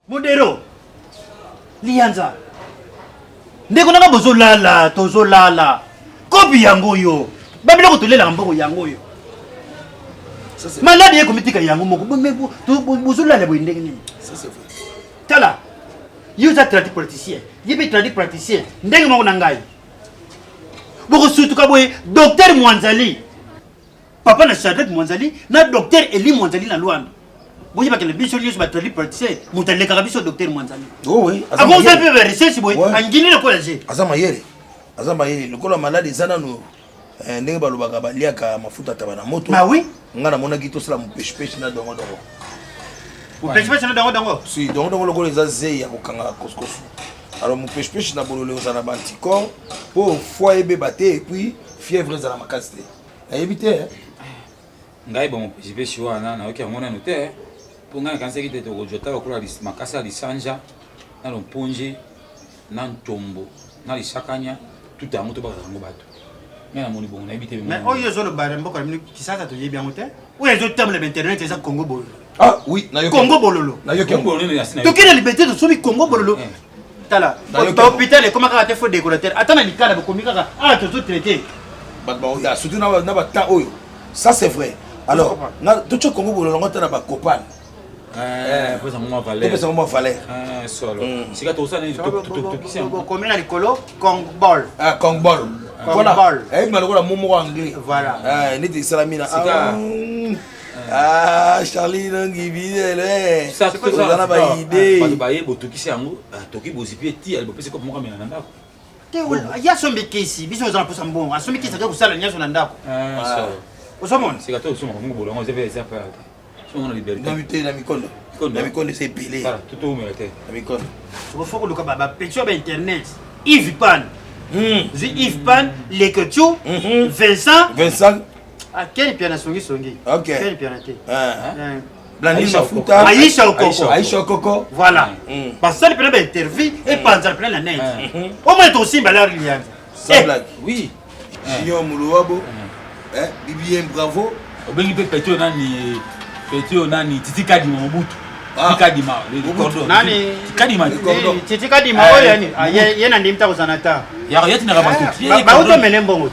Modero Lianza ndeko nanga bozolala tozolala kopi yango yo babila kotolela mboko yango yo maladi ekomitika yango moko bozolala boye ndenge nini tala yo za tradi politicien yebe tradi politicien ndenge moko na ngai boko sutuka boye docteur Mwanzali papa na Shadrack Mwanzali na docteur Eli Mwanzali na Luanda boye bakele biso liyo ba tradi politicien mutaleka biso docteur Mwanzali oui avant ça peut recherche boye angini le collège azama yele lokola maladi zana no ndenge balobaka baliaka mafuta taba na moto bah oui ngana mona kito sala mpeshpesh na dongo mpeshpesh na dongo si dongo lokola za zei ya kokanga koskosu alors mpeshpesh na bolole ozana ba anticorps pour foie bébé et puis fièvre za la makasi te ayebite ngai ba mpeshpesh wana na okia mona note pour ngai kanse kite to jota lokola makasi alisanja na lomponje na ntombo na lisakanya tout à moto baka ngo bato mais moni bon na habité mais oyo zo le barembo ko mini kisasa to yebi amote ou ezo table internet eza Congo bololo ah oui na yo Congo bololo na yo Congo bololo na to kina liberté de sobi Congo bololo tala hôpital comment ka te fo décorateur attends na likala bokomi kaka ah to traiter ba ya surtout na ba ta oyo ça c'est vrai alors na to cho Congo bololo ngota na ba copal pour ça moi valeur pour ça moi valeur solo sika to ça to kisi on combien na likolo Kongbol Kongbol voilà et malgré momo anglais voilà niti salamina Charlie nangi bidele ça c'est ça na ba idée pas ba yebo to kisi yango to ki bozipi ti albo pese ko mo kamena na ndako te ya sombe kesi biso za posa mbongo asombi kesi ka kusala nyaso na ndako osomona sika to so mo bolongo zeve ça pas on a liberté na mikondo c'est pelé voilà tout au moins était na mikondo faut que le ba petio ba internet Yves Pan Yves Pan Leketu Vincent ah quel piano songi ok quel piano te Blandine Mafuta Aïcha Okoko voilà parce que le piano ba interview et panza le piano na net au moins ton simba là Liliane ça blague oui Junior Muluwabo Bibien bravo obengi pe Petio nani titika di Mobutu titika di ma le cordon nani titika di ma oyo yani yena ndimta kuzanata ya yeti na rabatu ba uto melembo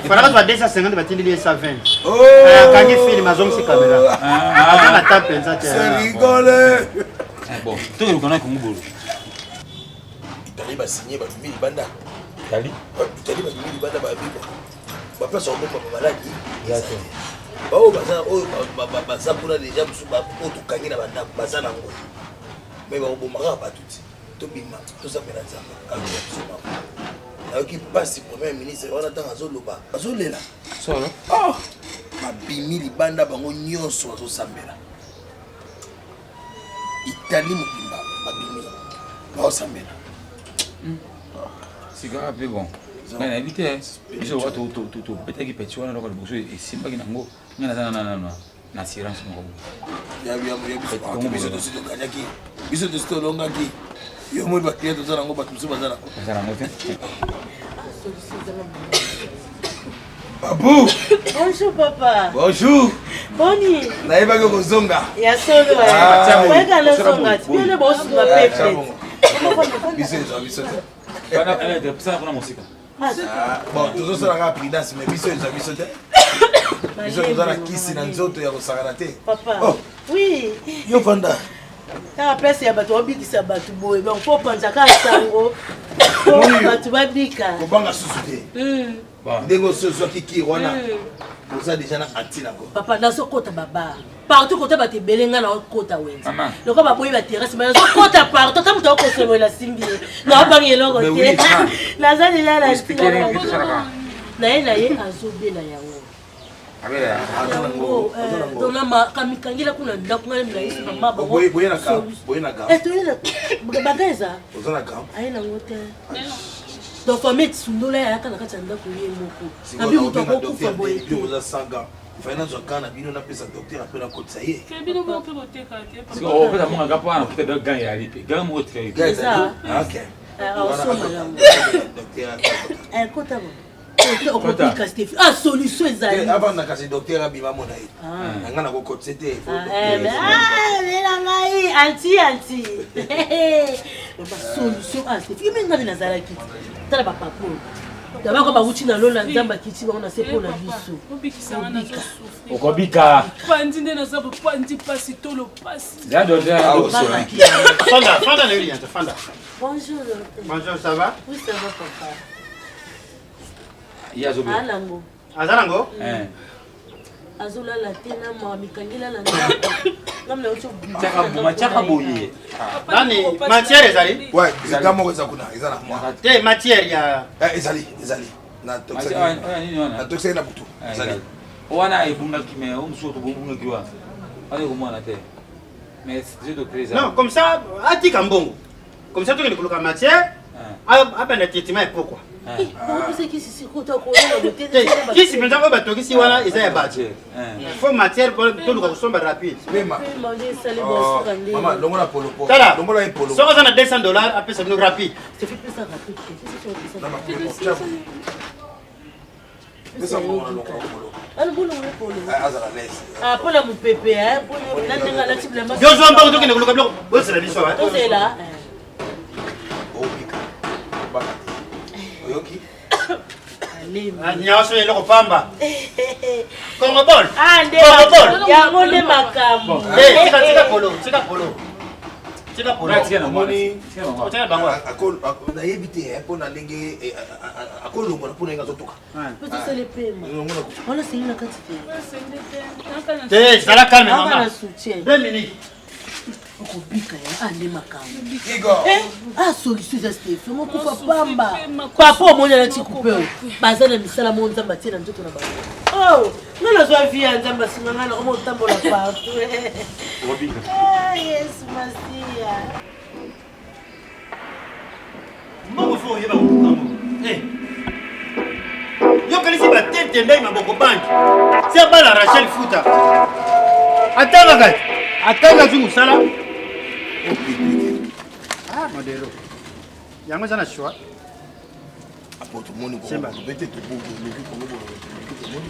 fana ka 250 batindili 120 kangi film azongisi camera na tape nza te c'est rigole bon to ke lokana ko ngubolo Itali ba signé ba mili banda Itali ba mili banda ba bibo ba place on ba maladi ya te bao baza kuna déjà musuba otukangi na banda baza nango mais babomaka batuti tobima tosambela nzambe kamusuma nayoki pasi premier ministre wana ntango azoloba azolela solo babimi libanda bango nyonso bazosambela Itali mobimba babimi baosambela siga pe bon na éviter biso wa to petaki petit wana lokalo boso esimbaki nango ngana sana na assurance ngo ya biso to sito kanyaki biso to sito longaki yo mo ba client to zana ngo batumsu bazana te Babou bonjour papa bonjour boni naibaki kozonga ya solo ya weka le songa tibele bosu ba pepe biso biso ça kuna musika bon tozosala kaka prudence mais biso biso te biso toza na kisi na nzoto ya kosakana te. Papa oui yo fanda kaka place ya bato babikisa bato boye donc fo panza kaka sango bato babika kobanga susu te ndenge osozwaki kiri wana oza deja na anti nango. Papa nazokota baba partout kota bato ebele nga na okota wenza loko baboyi baterasi ma nazokota partout ta moto akosobola simbi naobangi eloko te naza deja na ye azobela yango kamikangila kuna ndako ngale mlaisi mama boye na gam bageza ozana gam aye nango te donc famille sundola yaka na kati ya ndako ye moko abi moto akokufa boye te oza sanga fana zokana bino na pesa docteur apena kotsa ye bino mo pe boteka te parce que on peut avoir un gars pour peut-être gagner à l'épée gagne moi très OK kota bon okopika Steph solution ezali avant na kasi docteur abima mona ye nanga na kokotse te lela ngai anti solution Steph yo menga nazalaki tala papapo dabako bakuti na lola nzamba kiti bango na sepo na biso okobika pandi nde naza pandi pasi tolo pasi ya docteur Fanda na yuli Fanda. Bonjour. Bonjour, ça va? Oui, ça va papa. Il y a Zobe. Alango. Azalango? Azola la tena ma mikangila la ndako. Ngamna ucho Machaka boye. Nani matière ezali? Ouais, ezaka moko eza kuna, eza na moi. Te matière ya ezali. Na toxine. Na toxine na butu. Ezali. Wana ebunga kime, umsuto bunga kiwa. Ale komwana te. Mais c'est de plaisir. Non, comme ça, atika mbongo. Comme ça tu ne koloka matière. Apa na titima pourquoi? Kisi mpenza ko batokisi wana eza ya baje. Faut matière pour toluka kusomba rapide. Maman, longola polo. Tala. Longola polo. Soko za na $200 apesa no rapide. C'est fait plus ça rapide. Pona mupepe pona ndenga la tibla ma. Yo zo mbango tokende koloka bloko. Bosse la biso. C'est là. Oyoki. Nyaso eloko pamba. Kongo bol. Yango nde makambo. Tika polo. Moni. Tika bango. Akol na yebite pona ndenge akolongo na pona ngazotoka. Peut-être le paiement. On a signé la quantité. Te, sala calme On a maman. soutien. 2 minutes. Okobika ya ande makambo. Igor. Solution za Stephen mokufa pamba. Papa omoni na tikupe. Bazana misala mo nzamba tina nzoto na bango. Nana zwa via nzamba singanga na komo tambola partout. Obika. Yes, Masia. Mbongo fo yeba kukambo. Yo kalisi ba tete ndai maboko banki. C'est pas la Rachel Fouta. Atanga zungu sala. Modelo. Yango zana choix. Apoto moni ko bete to bogo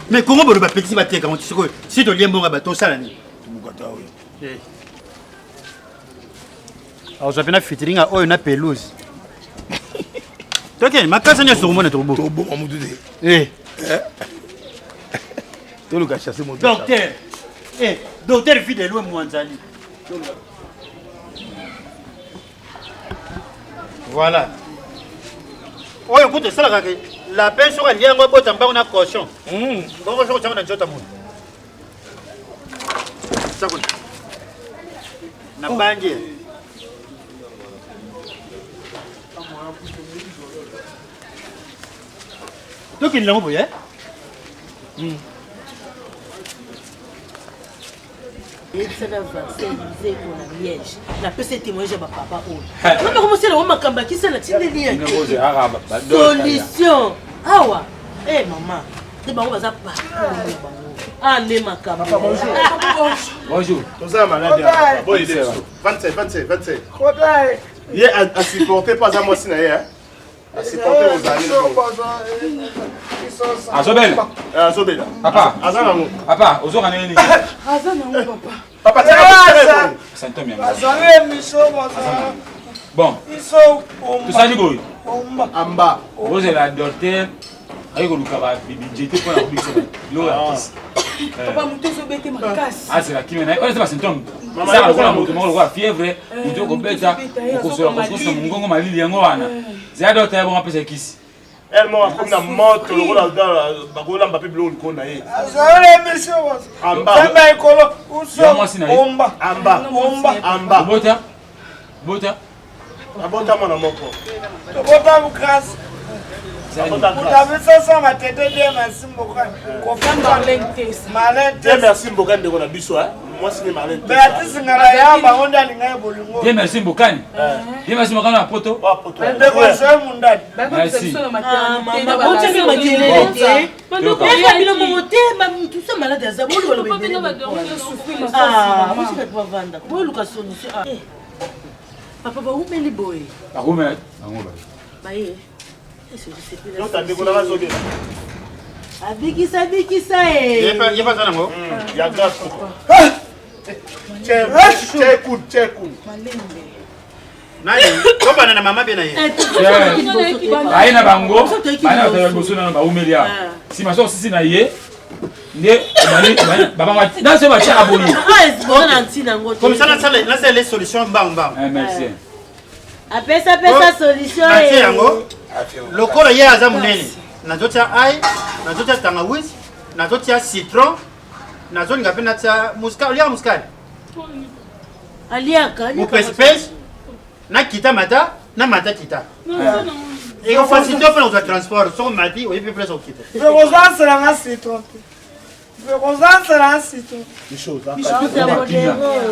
Mais comment bolo ba petit ba teka monti siko si to liembo ba to sala ni. Bukata oyo. Alors j'avais na fitringa oyo na pelouse. Toke makasa nya so mona to bo. To bo mamudu de. To le gars chasser mon Docteur. Docteur fidèle ou Mwanzali. Voilà. Oyo écoute ça la la peine sur lien ngo bota mbango na cochon. Bongo jo chama na jota mun. Sakuna. Na bangi. Donc il l'a envoyé. Et ça va vaccin visé pour la liège. La peste témoignage à papa. On va commencer à makamba qui ça la tinde lien. Solution. Awa. Maman. C'est bon on va ça pas. Les makamba. Bonjour. Nous sommes malades. Bon idée. 27. Il est à supporter pas à moi si hein. À supporter aux amis. Azobel. Azobel. Papa. Azanamo. Papa, ozora nini? Azanamo papa. Papa, tiens. Santom ya. Azanamo miso maza. Bon. Tout ça dit quoi? Amba. Vous êtes la docteur. Aïe, vous avez budgété pour la production. Papa, mon Dieu, c'est ma casse. Ah, c'est la qui m'a. On est pas symptôme. Ça, on a moto, fièvre. On doit compléter. On construit mon gongo mali liangoana. C'est la docteur, on appelle ça qui? Elle m'a comme la moto, le rôle dans Bagola Mbappé Bleu, le connaît. Amba. Amba. Amba. Bota. Bota. Abota mon amour. Bota mon grâce. Merci beaucoup de la biso. Moi, c'est Marlène. Merci beaucoup. Merci beaucoup à Poto. Merci. Papa, vous mettez les boys. Abikisa eh. Il y a pas ça non. Il y a grâce. Check. Nani? Comment na maman bien na ye? Aina bango. Bana ta boso na ba umelia. Si maso sisi na ye. Nde baba wa dans ce match à Boni. Comme ça là les solutions bang. Merci. Apesa solution eh. Lokolo ye aza munene. Nazotia ai, nazotia tangawizi, nazotia citron, nazolinga pe natia muscade, olia muscade. Aliaka. Mupespes, na kita mata, na mata kita. Et on facilite pour notre transport, son mati, on peut plus au quitter. Je vous en sera un citron. Les choses.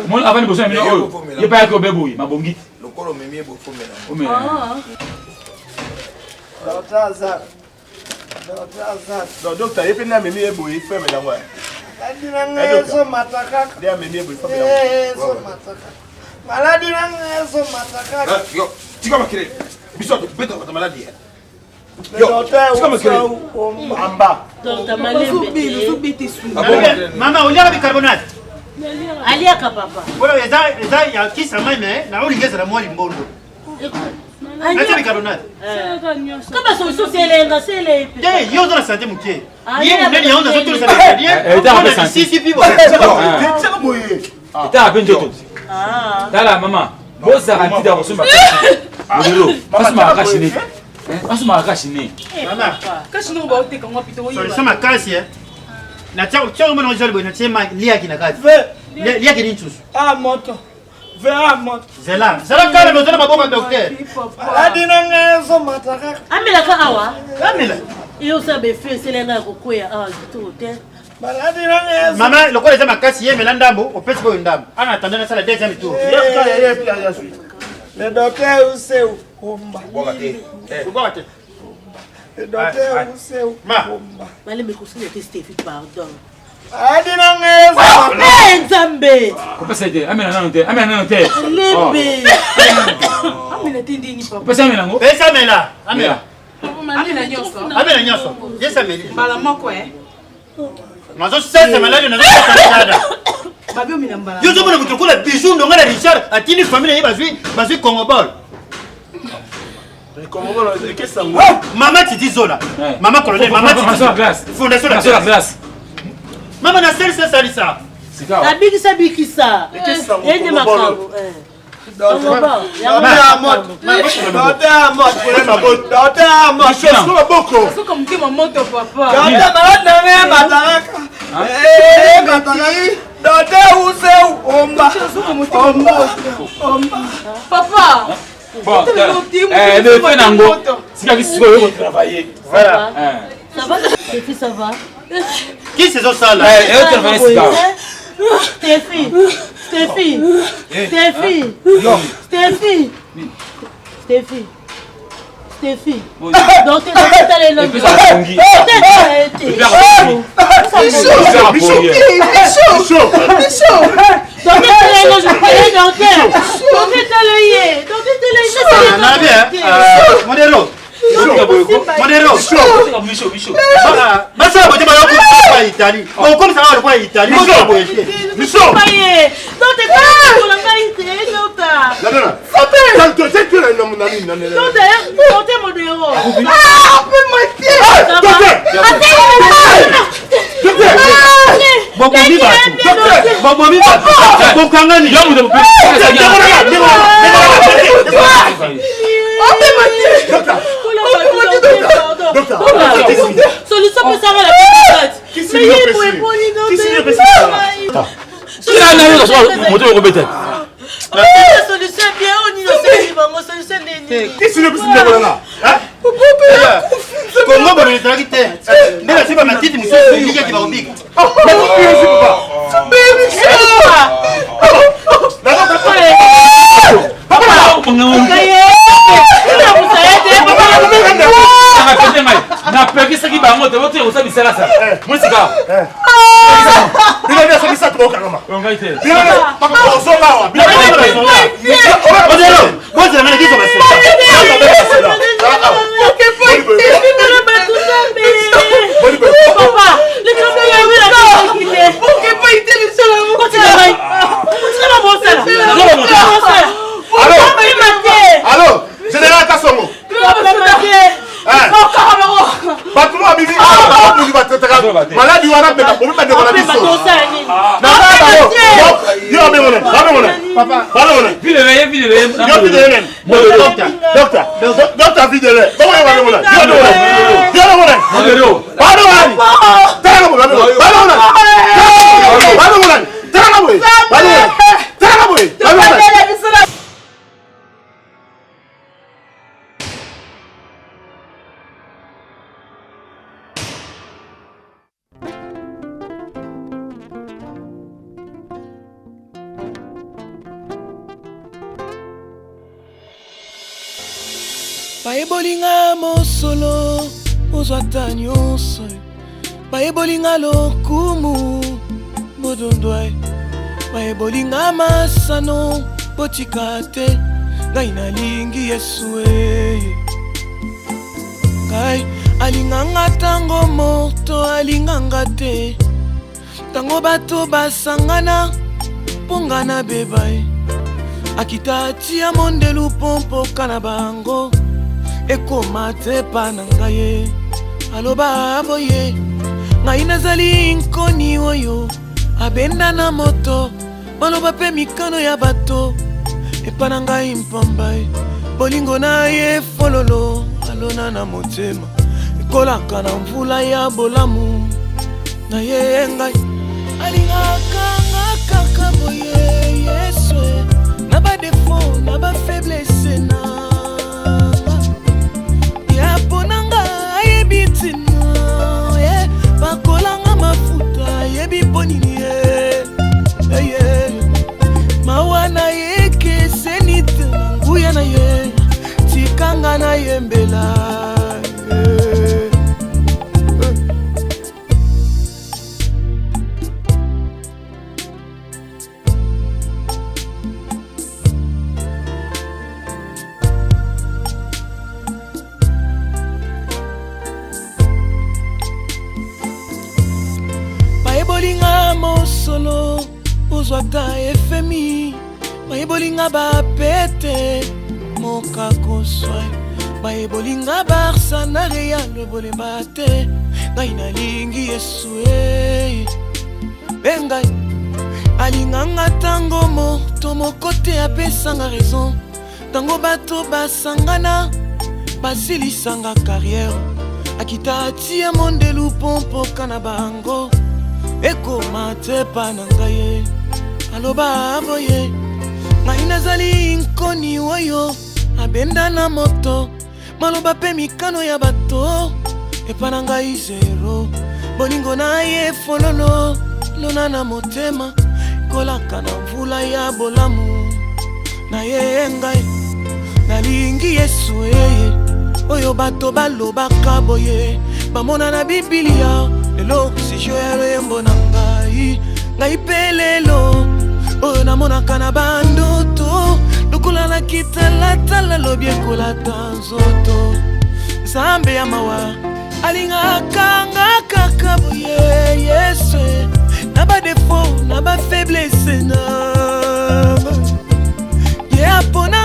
Mon avant de bosser na mino. Il pas ko beboui, ma bongi. Lokolo memie bofo mena. Docteur, il peut amener les bouillies, faire mes langues. Tu vas me Bisous, tu peux ta maladie. Amba. Maman, on y a bicarbonate. Aliaka papa. Voilà, il y a qui ça même, na on ligeze la moi limbondo. Natia bicarbonate. Kama solution c'est les Eh, yo dans la santé mukie. Yé munene yo dans tout ça bien. T'as pas senti. Si pibo. T'as à peine tout. T'as la maman. Bosa ratida ko sumba. Modelo. Pasuma akashine. Pasuma akashine. Maman. Kashi no ba oteka ngwa pito Solution makasi eh. Na tia mo na jolbo na tia ma lia ki na kati. Lia ki nintus. Ah moto. Vera moto. Zela kala no zela maboma docteur. Adina ngezo mataka. Amela ka awa. Amela. Iyo sabe fe selenga ko koya awa tout te. Adina ngezo. Maman, le quoi les makasi ye melandambo, on peut se ndambo. Ana attendant ça la deuxième tour. Le docteur Oussé Omba. Pourquoi tu? Le docteur Oussé Omba. Mali me kusile te Steffi pardon. Adina ngezo. Eh Nzambe. Ko pesa ide. Amena na note. Lebe. Amina tindi ni papa. Pesa amena ngo. Pesa mela. Amela. Amina nyoso. Amela nyoso. Yesa meli. Bala moko eh. Nazo sasa malade nazo sasa. Babi omina mbala. Yo zomo na mutokula bijou ndonga na Richard atini famille ye bazui Congobol. Qu'est-ce que ça? Maman Titi Zola. Maman colonel, maman Titi Zola. Fondation la glace. Maman na sel ça ça. Bikisa. Yende makabo. Soka mtima moto papa. Papa. Bon, le fait nango. Si quelqu'un se veut travailler. Voilà. Ça va? Ça va? Qui c'est ça là? Steffi. Donc tu es là. Baebolinga mosolo ozwata nyonso baebolinga lokumu bodondwa baebolinga masano botika te ngai nalingi Yesu ngai alinganga tango moto alinganga te tango bato basangana pongana bebai akita tia mondelu pompo kana bango ekoma te panangaye aloba boye ngai nazali nkoni oyo abenda na moto maloba pe mikano ya bato epanangai mpambai bolingo na ye fololo alona na motema ekolaka na mvula ya bolamu na ye ngai alingaka kaka boye Yesu na ba defo na ba faiblesse na ponanga ayebitina bakolanga mafuta yebi ponini mawana yeke senite nguya na ye tikanga na yembela baebolinga mosolo ozwata FMI baebolinga bapete moka koswa baebolinga Barça na Real bolemba te ngai nalingi Yesu bengai alinganga tango moto mokote apesanga raison tango bato basangana basilisanga carrière akita atia mondelu pompo kana bango ekoma te panangaye aloba boye ngai nazali nkoni oyo abenda na moto maloba pe mikano ya bato epanangai zero bolingo na ye fololo lona na motema kolaka na mvula ya bolamu na ye ngai nalingi Yesu oyo bato balobaka boye bamona na Biblia lelo sijo ya rembo na ngai pelelo oyo namonaka na bandoto lokola na kitalatala lobie kolata nzoto Nzambe ya mawa alingaka kaka boye Yesu na ba defo na ba faiblesse na ye mpo na